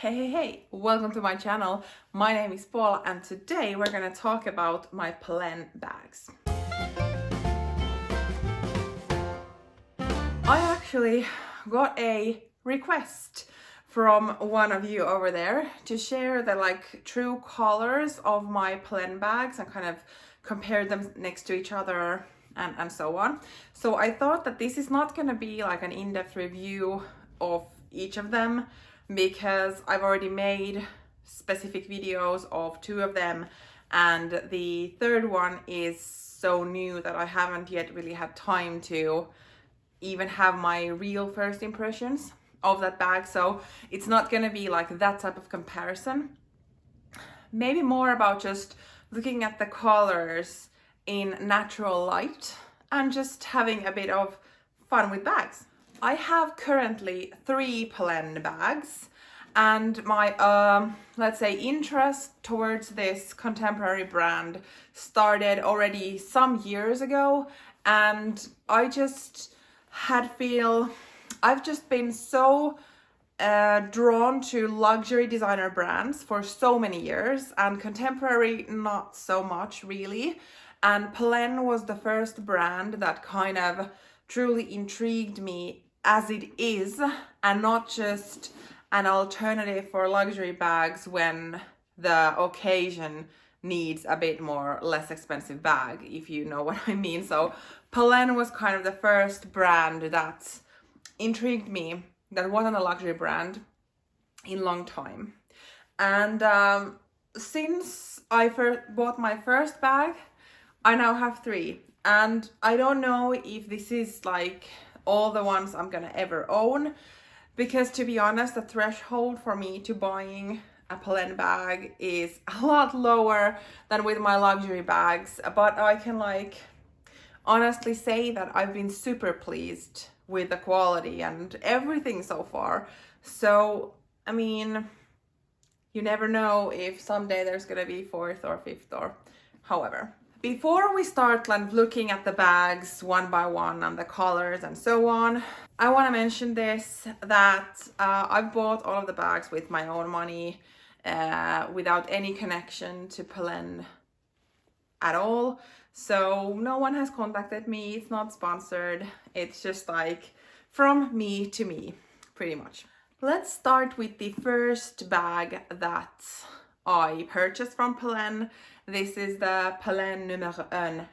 Hey, welcome to my channel. My name is Paul and today we're gonna talk about my Polène bags. I actually got a request from one of you over there to share the true colors of my Polène bags and kind of compare them next to each other and so on. So I thought that this is not gonna be like an in-depth review of each of them, because I've already made specific videos of two of them and the third one is so new that I haven't yet really had time to even have my real first impressions of that bag. So it's not gonna be like that type of comparison. Maybe more about just looking at the colors in natural light and just having a bit of fun with bags. I have currently 3 Polène bags, and my let's say interest towards this contemporary brand started already some years ago, and I've just been so drawn to luxury designer brands for so many years, and contemporary not so much really. And Polène was the first brand that kind of truly intrigued me as it is, and not just an alternative for luxury bags when the occasion needs a bit more less expensive bag, if you know what I mean. So Polène was kind of the first brand that intrigued me that wasn't a luxury brand in a long time. And since I bought my first bag, I now have 3, and I don't know if this is like all the ones I'm gonna ever own, because to be honest, the threshold for me to buying a Polène bag is a lot lower than with my luxury bags. But I can honestly say that I've been super pleased with the quality and everything so far. So I mean, you never know if someday there's gonna be 4th or 5th or however. Before we start looking at the bags one by one and the colors and so on, I want to mention this, that I've bought all of the bags with my own money, without any connection to Polène at all. So no one has contacted me, it's not sponsored, it's just like from me to me, pretty much. Let's start with the first bag that I purchased from Polène. This is the Polène Numero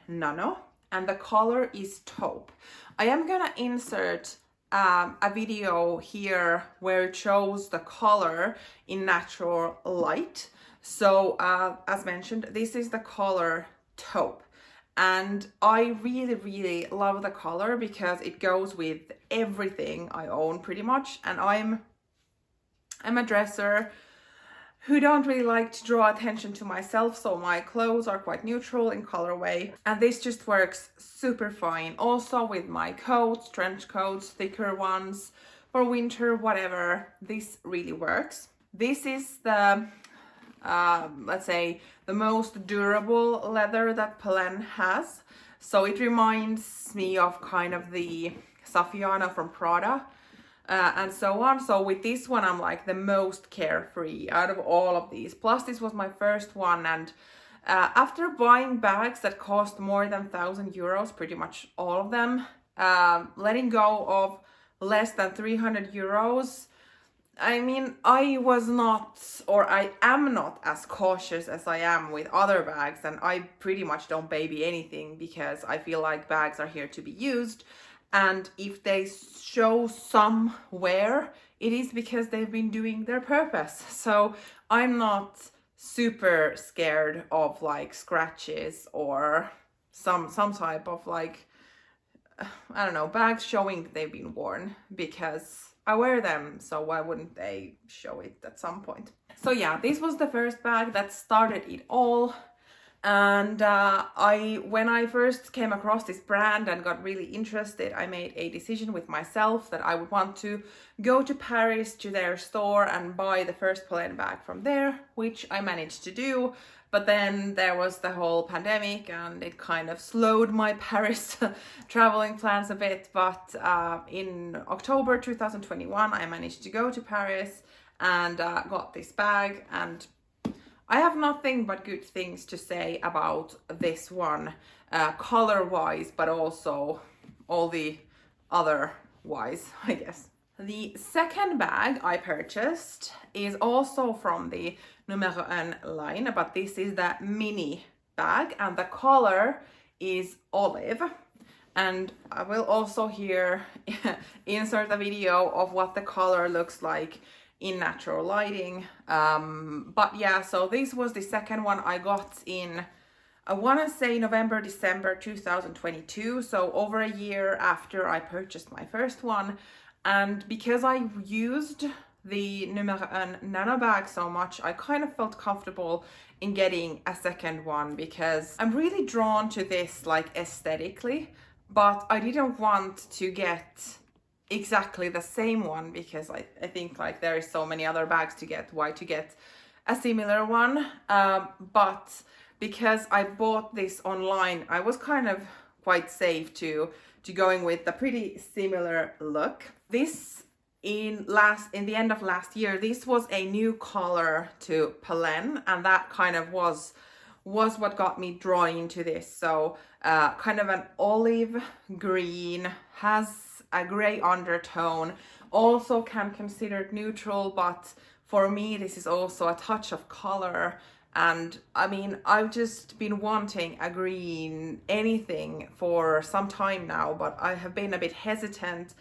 Nano, and the color is Taupe. I am gonna insert a video here where it shows the color in natural light. So as mentioned, this is the color Taupe, and I really love the color because it goes with everything I own pretty much. And I'm a dresser who don't really like to draw attention to myself, so my clothes are quite neutral in colorway, and this just works super fine. Also with my coats, trench coats, thicker ones for winter, whatever, this really works. This is the let's say the most durable leather that Polène has, so it reminds me of kind of the Saffiano from Prada. And so on. So with this one, I'm like the most carefree out of all of these. Plus, this was my first one, and after buying bags that cost more than 1,000 euros, pretty much all of them, letting go of less than 300 euros, I mean, I was not, or I am not as cautious as I am with other bags, and I pretty much don't baby anything because I feel like bags are here to be used. And if they show some wear, it is because they've been doing their purpose. So I'm not super scared of scratches or some type of I don't know, bags showing they've been worn, because I wear them, so why wouldn't they show it at some point? So yeah, this was the first bag that started it all. And when I first came across this brand and got really interested, I made a decision with myself that I would want to go to Paris to their store and buy the first Polène bag from there, which I managed to do. But then there was the whole pandemic and it kind of slowed my Paris traveling plans a bit. But in October 2021, I managed to go to Paris and got this bag, and I have nothing but good things to say about this one, color wise, but also all the other wise, I guess. The second bag I purchased is also from the Numero line, but this is the mini bag, and the color is olive. And I will also here insert a video of what the color looks like in natural lighting. But yeah, so this was the second one I got in, I want to say November, December 2022. So over a year after I purchased my first one. And because I used the Numero Nano bag so much, I kind of felt comfortable in getting a second one, because I'm really drawn to this like aesthetically, but I didn't want to get exactly the same one, because I think like there is so many other bags to get, why to get a similar one. But because I bought this online, I was kind of quite safe to going with a pretty similar look. This in the end of last year, this was a new color to Polène, and that kind of was what got me drawn into this. So kind of an olive green, has a gray undertone, also can considered neutral, but for me this is also a touch of color. And I mean, I've just been wanting a green anything for some time now, but I have been a bit hesitant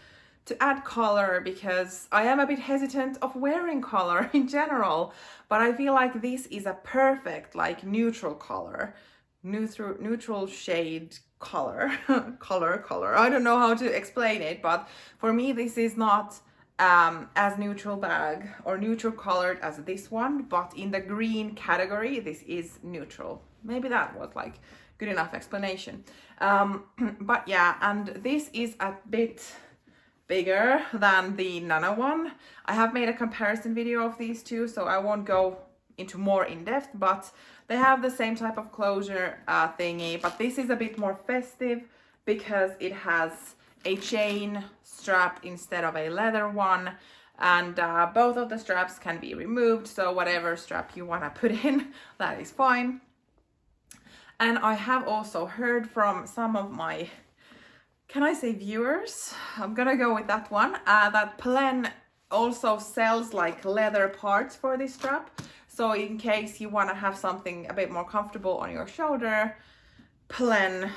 to add color, because I am a bit hesitant of wearing color in general. But I feel like this is a perfect like neutral color, neutral shade color, color. I don't know how to explain it, but for me this is not as neutral bag or neutral colored as this one, but in the green category this is neutral. Maybe that was like good enough explanation. But yeah, and this is a bit bigger than the Nano one. I have made a comparison video of these two, so I won't go into more in depth, but they have the same type of closure thingy, but this is a bit more festive because it has a chain strap instead of a leather one, and both of the straps can be removed, so whatever strap you want to put in, that is fine. And I have also heard from some of my, can I say viewers? I'm gonna go with that one, that Polène also sells like leather parts for this strap. So in case you want to have something a bit more comfortable on your shoulder, Polène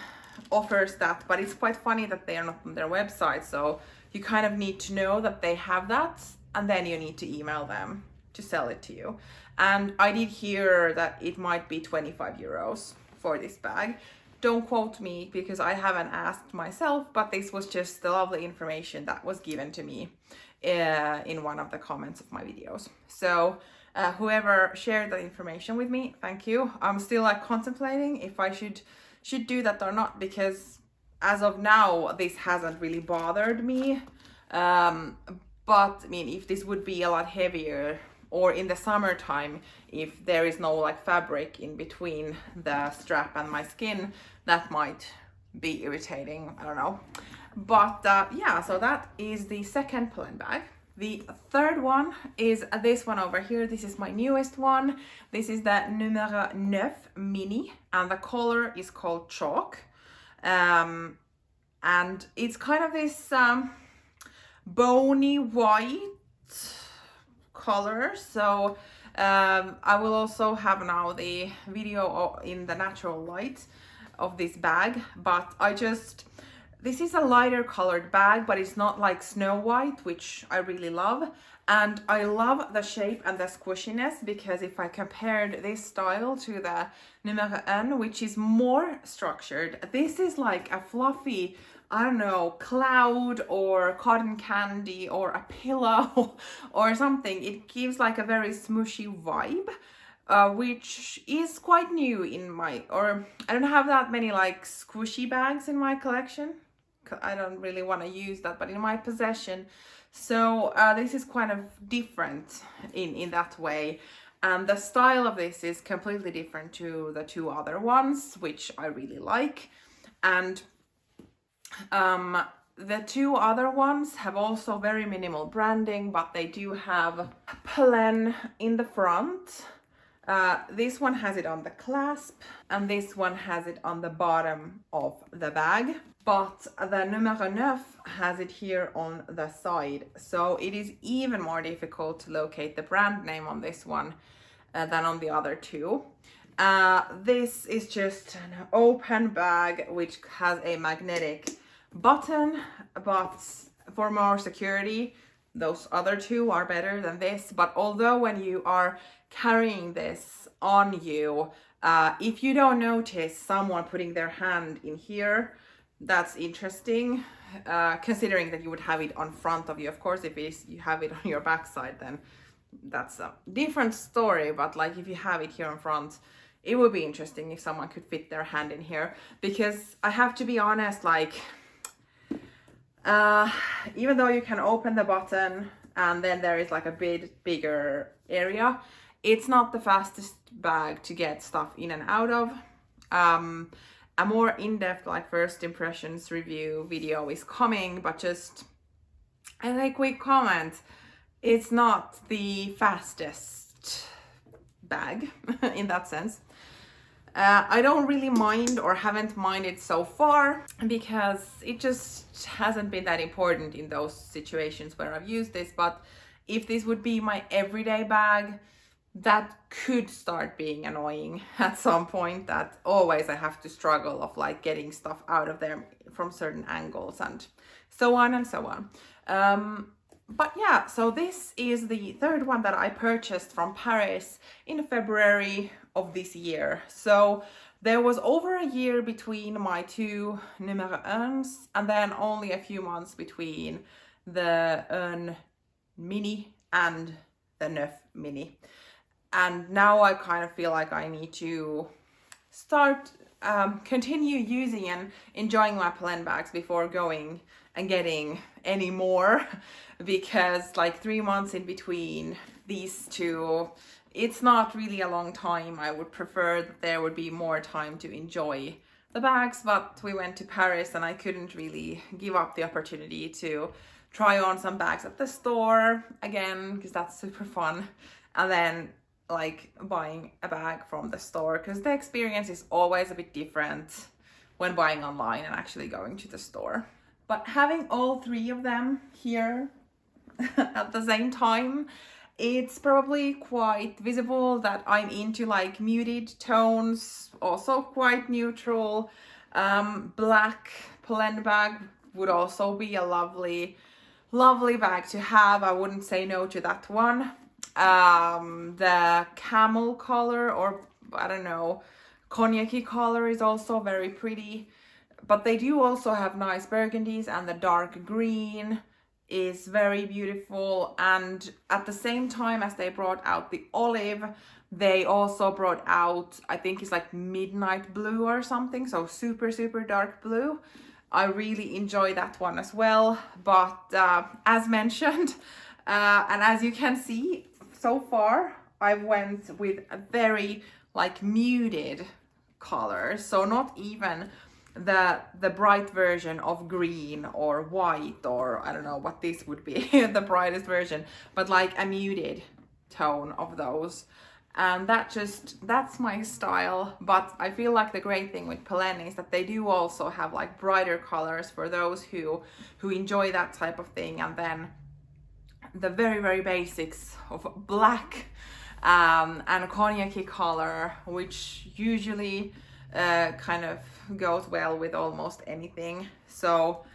offers that. But it's quite funny that they are not on their website, so you kind of need to know that they have that, and then you need to email them to sell it to you. And I did hear that it might be 25 euros for this bag. Don't quote me because I haven't asked myself, but this was just the lovely information that was given to me in one of the comments of my videos. So whoever shared that information with me, thank you. I'm still like contemplating if I should do that or not, because as of now this hasn't really bothered me. But I mean, if this would be a lot heavier, or in the summertime, if there is no like fabric in between the strap and my skin, that might be irritating, I don't know. But yeah, so that is the second Polène bag. The third one is this one over here. This is my newest one. This is the Numero Neuf mini, and the color is called chalk. And it's kind of this bony white color. So I will also have now the video in the natural light of this bag, but this is a lighter colored bag, but it's not like Snow White, which I really love. And I love the shape and the squishiness, because if I compared this style to the Numero 1, which is more structured, this is like a fluffy, I don't know, cloud or cotton candy or a pillow or something. It gives like a very smushy vibe, which is quite new in my, or I don't have that many like squishy bags in my collection. I don't really want to use that, but in my possession. So this is kind of different in that way. And the style of this is completely different to the two other ones, which I really like. And the two other ones have also very minimal branding, but they do have Polène in the front. This one has it on the clasp, and this one has it on the bottom of the bag. But the Numero Neuf has it here on the side, so it is even more difficult to locate the brand name on this one than on the other two. This is just an open bag which has a magnetic button, but for more security, those other two are better than this. But although when you are carrying this on you, if you don't notice someone putting their hand in here, that's interesting, considering that you would have it on front of you. Of course, if you have it on your backside, then that's a different story. But like if you have it here in front, it would be interesting if someone could fit their hand in here, because I have to be honest, like even though you can open the button and then there is like a bit bigger area, it's not the fastest bag to get stuff in and out of. A more in-depth like first impressions review video is coming, but just as a quick comment, it's not the fastest bag in that sense. I don't really mind, or haven't minded so far, because it just hasn't been that important in those situations where I've used this. But if this would be my everyday bag, that could start being annoying at some point, that always I have to struggle of like getting stuff out of there from certain angles and so on and so on. But yeah, so this is the third one that I purchased from Paris in February of this year. So there was over a year between my two Numero 1s, and then only a few months between the 1 Mini and the Neuf Mini. And now I kind of feel like I need to start continue using and enjoying my Polène bags before going and getting any more, because like 3 months in between these two, it's not really a long time. I would prefer that there would be more time to enjoy the bags, but we went to Paris and I couldn't really give up the opportunity to try on some bags at the store again, because that's super fun, and then like buying a bag from the store, because the experience is always a bit different when buying online and actually going to the store. But having all three of them here at the same time, it's probably quite visible that I'm into like muted tones, also quite neutral. Black Polène bag would also be a lovely bag to have. I wouldn't say no to that one. The camel color, or I don't know, cognac-y color is also very pretty, but they do also have nice burgundies, and the dark green is very beautiful. And at the same time as they brought out the olive, they also brought out, I think it's like midnight blue or something, so super dark blue. I really enjoy that one as well. But as mentioned, and as you can see, so far I went with a very like muted colors, so not even the bright version of green or white, or I don't know what this would be the brightest version, but like a muted tone of those. And that's my style. But I feel like the great thing with Polène is that they do also have like brighter colors for those who enjoy that type of thing, and then the very basics of black and cognac-y color, which usually kind of goes well with almost anything. So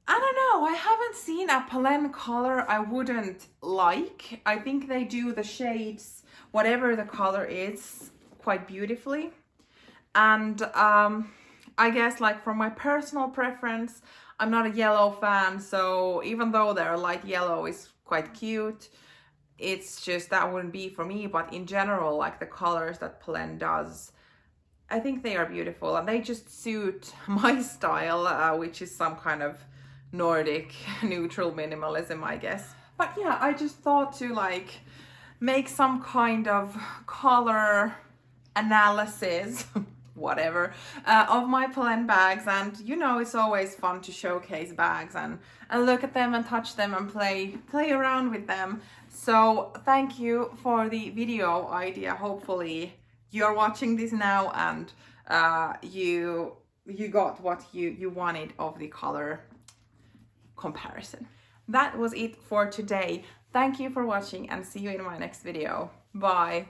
I don't know, I haven't seen a Polène color I wouldn't like. I think they do the shades, whatever the color is, quite beautifully. And I guess like from my personal preference, I'm not a yellow fan, so even though their light yellow is quite cute, it's just that wouldn't be for me. But in general, like the colors that Polène does, I think they are beautiful, and they just suit my style, which is some kind of Nordic neutral minimalism, I guess. But yeah, I just thought to like make some kind of color analysis whatever, of my Polène bags. And you know, it's always fun to showcase bags and look at them and touch them and play around with them. So thank you for the video idea. Hopefully you're watching this now and you got what you wanted of the color comparison. That was it for today. Thank you for watching and see you in my next video. Bye.